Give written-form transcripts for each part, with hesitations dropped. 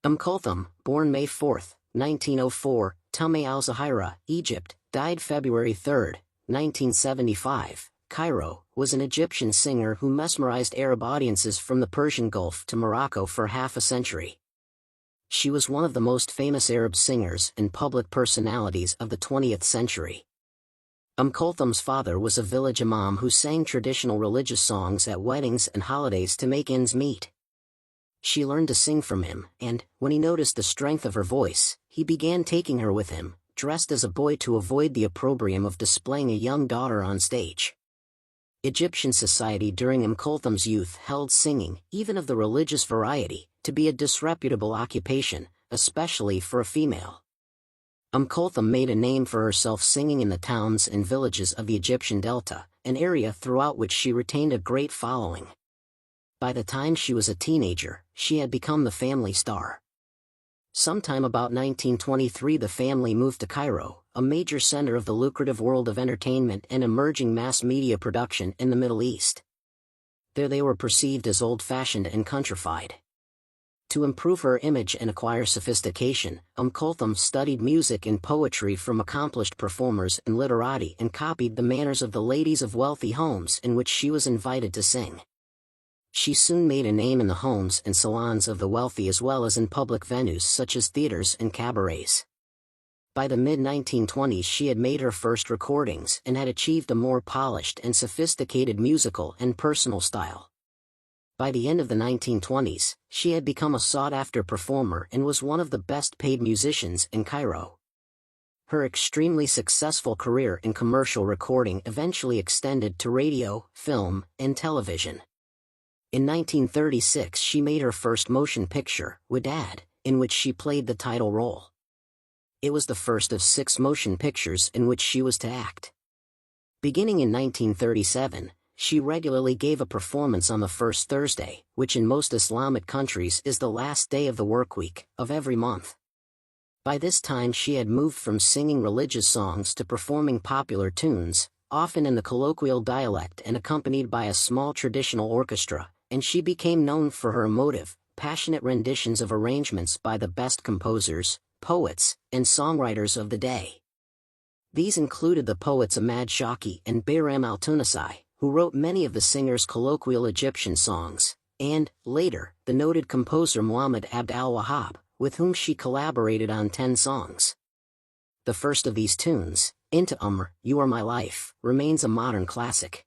Kulthum, born May 4, 1904, Tume al-Zahira, Egypt, died February 3, 1975, Cairo, was an Egyptian singer who mesmerized Arab audiences from the Persian Gulf to Morocco for half a century. She was one of the most famous Arab singers and public personalities of the 20th century. Kulthum's father was a village imam who sang traditional religious songs at weddings and holidays to make ends meet. She learned to sing from him, and, when he noticed the strength of her voice, he began taking her with him, dressed as a boy to avoid the opprobrium of displaying a young daughter on stage. Egyptian society during Kulthum's youth held singing, even of the religious variety, to be a disreputable occupation, especially for a female. Kulthum made a name for herself singing in the towns and villages of the Egyptian Delta, an area throughout which she retained a great following. By the time she was a teenager, she had become the family star. Sometime about 1923 the family moved to Cairo, a major center of the lucrative world of entertainment and emerging mass media production in the Middle East. There they were perceived as old-fashioned and countrified. To improve her image and acquire sophistication, Kulthum studied music and poetry from accomplished performers and literati and copied the manners of the ladies of wealthy homes in which she was invited to sing. She soon made a name in the homes and salons of the wealthy as well as in public venues such as theaters and cabarets. By the mid-1920s she had made her first recordings and had achieved a more polished and sophisticated musical and personal style. By the end of the 1920s, she had become a sought-after performer and was one of the best-paid musicians in Cairo. Her extremely successful career in commercial recording eventually extended to radio, film, and television. In 1936 she made her first motion picture, Wadad, in which she played the title role. It was the first of 6 motion pictures in which she was to act. Beginning in 1937, she regularly gave a performance on the first Thursday, which in most Islamic countries is the last day of the workweek, of every month. By this time she had moved from singing religious songs to performing popular tunes, often in the colloquial dialect and accompanied by a small traditional orchestra, and she became known for her emotive, passionate renditions of arrangements by the best composers, poets, and songwriters of the day. These included the poets Ahmad Shawki and Bayram al-Tunisi, who wrote many of the singer's colloquial Egyptian songs, and, later, the noted composer Muhammad Abd al-Wahhab, with whom she collaborated on 10 songs. The first of these tunes, Into You Are My Life, remains a modern classic.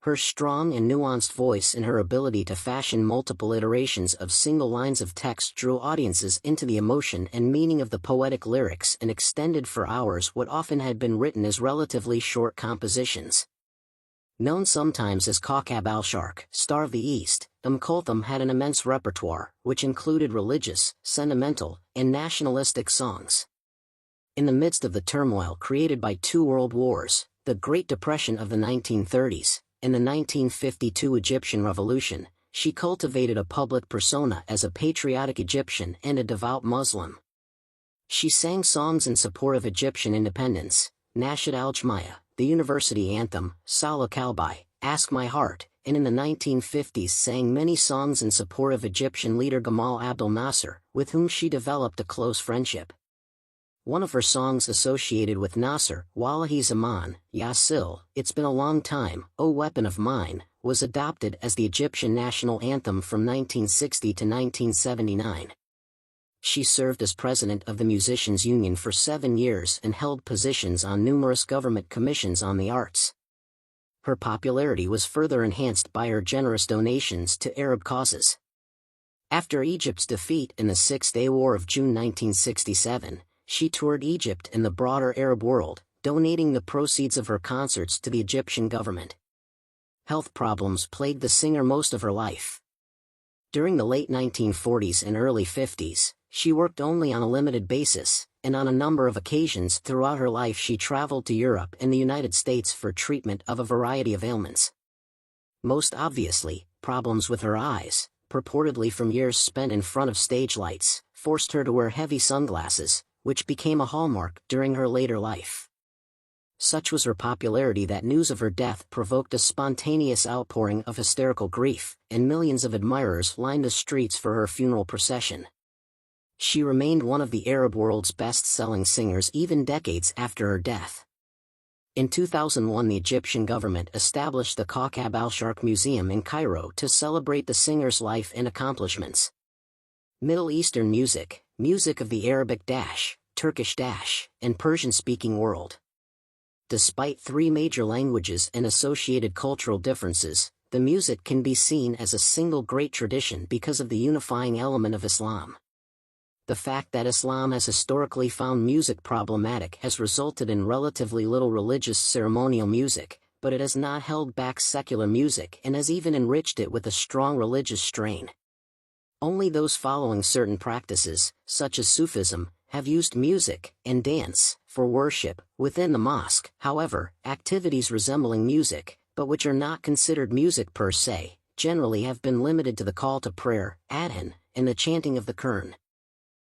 Her strong and nuanced voice and her ability to fashion multiple iterations of single lines of text drew audiences into the emotion and meaning of the poetic lyrics and extended for hours what often had been written as relatively short compositions. Known sometimes as Kawkab al-Sharq, Star of the East, Kulthum had an immense repertoire, which included religious, sentimental, and nationalistic songs. In the midst of the turmoil created by 2 world wars, the Great Depression of the 1930s, and the 1952 Egyptian Revolution, she cultivated a public persona as a patriotic Egyptian and a devout Muslim. She sang songs in support of Egyptian independence, Nashid al-Jamiya, the university anthem, Salah Kalbi, Ask My Heart, and in the 1950s sang many songs in support of Egyptian leader Gamal Abdel Nasser, with whom she developed a close friendship. One of her songs associated with Nasser, Wallahi Zaman, Yasil, It's Been a Long Time, O Weapon of Mine, was adopted as the Egyptian national anthem from 1960 to 1979. She served as president of the Musicians' Union for 7 years and held positions on numerous government commissions on the arts. Her popularity was further enhanced by her generous donations to Arab causes. After Egypt's defeat in the Six-Day War of June 1967, she toured Egypt and the broader Arab world, donating the proceeds of her concerts to the Egyptian government. Health problems plagued the singer most of her life. During the late 1940s and early 50s, she worked only on a limited basis, and on a number of occasions throughout her life she traveled to Europe and the United States for treatment of a variety of ailments. Most obviously, problems with her eyes, purportedly from years spent in front of stage lights, forced her to wear heavy sunglasses, which became a hallmark during her later life. Such was her popularity that news of her death provoked a spontaneous outpouring of hysterical grief, and millions of admirers lined the streets for her funeral procession. She remained one of the Arab world's best-selling singers even decades after her death. In 2001, the Egyptian government established the Kawkab al-Sharq Museum in Cairo to celebrate the singer's life and accomplishments. Middle Eastern music, music of the Arabic, Turkish, and Persian-speaking world. Despite three major languages and associated cultural differences, the music can be seen as a single great tradition because of the unifying element of Islam. The fact that Islam has historically found music problematic has resulted in relatively little religious ceremonial music, but it has not held back secular music and has even enriched it with a strong religious strain. Only those following certain practices, such as Sufism, have used music and dance for worship within the mosque. However, activities resembling music, but which are not considered music per se, generally have been limited to the call to prayer, adhan, and the chanting of the Quran.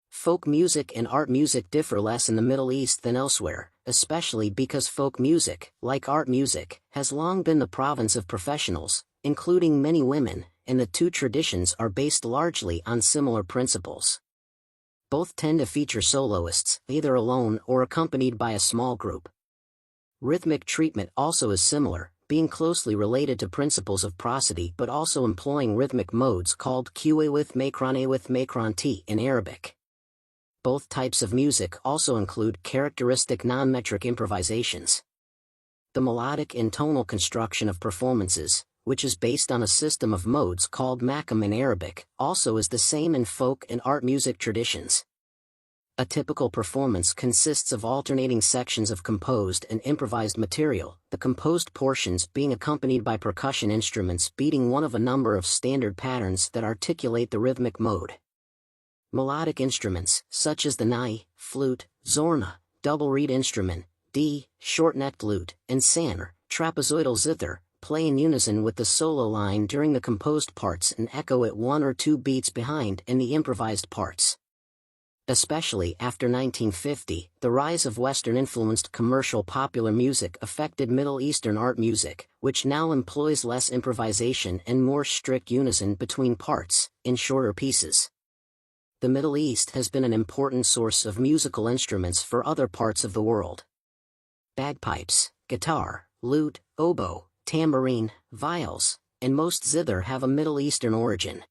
Folk music and art music differ less in the Middle East than elsewhere, especially because folk music, like art music, has long been the province of professionals, including many women, and the two traditions are based largely on similar principles. Both tend to feature soloists, either alone or accompanied by a small group. Rhythmic treatment also is similar, being closely related to principles of prosody but also employing rhythmic modes called qa with makran t in Arabic. Both types of music also include characteristic non-metric improvisations. The melodic and tonal construction of performances, which is based on a system of modes called maqam in Arabic, also is the same in folk and art music traditions. A typical performance consists of alternating sections of composed and improvised material, the composed portions being accompanied by percussion instruments beating one of a number of standard patterns that articulate the rhythmic mode. Melodic instruments, such as the nai, flute, zorna, double reed instrument, short-necked lute, and sanar, trapezoidal zither, play in unison with the solo line during the composed parts and echo at one or two beats behind in the improvised parts. Especially after 1950, the rise of Western-influenced commercial popular music affected Middle Eastern art music, which now employs less improvisation and more strict unison between parts, in shorter pieces. The Middle East has been an important source of musical instruments for other parts of the world. Bagpipes, guitar, lute, oboe, tambourine, viols, and most zither have a Middle Eastern origin.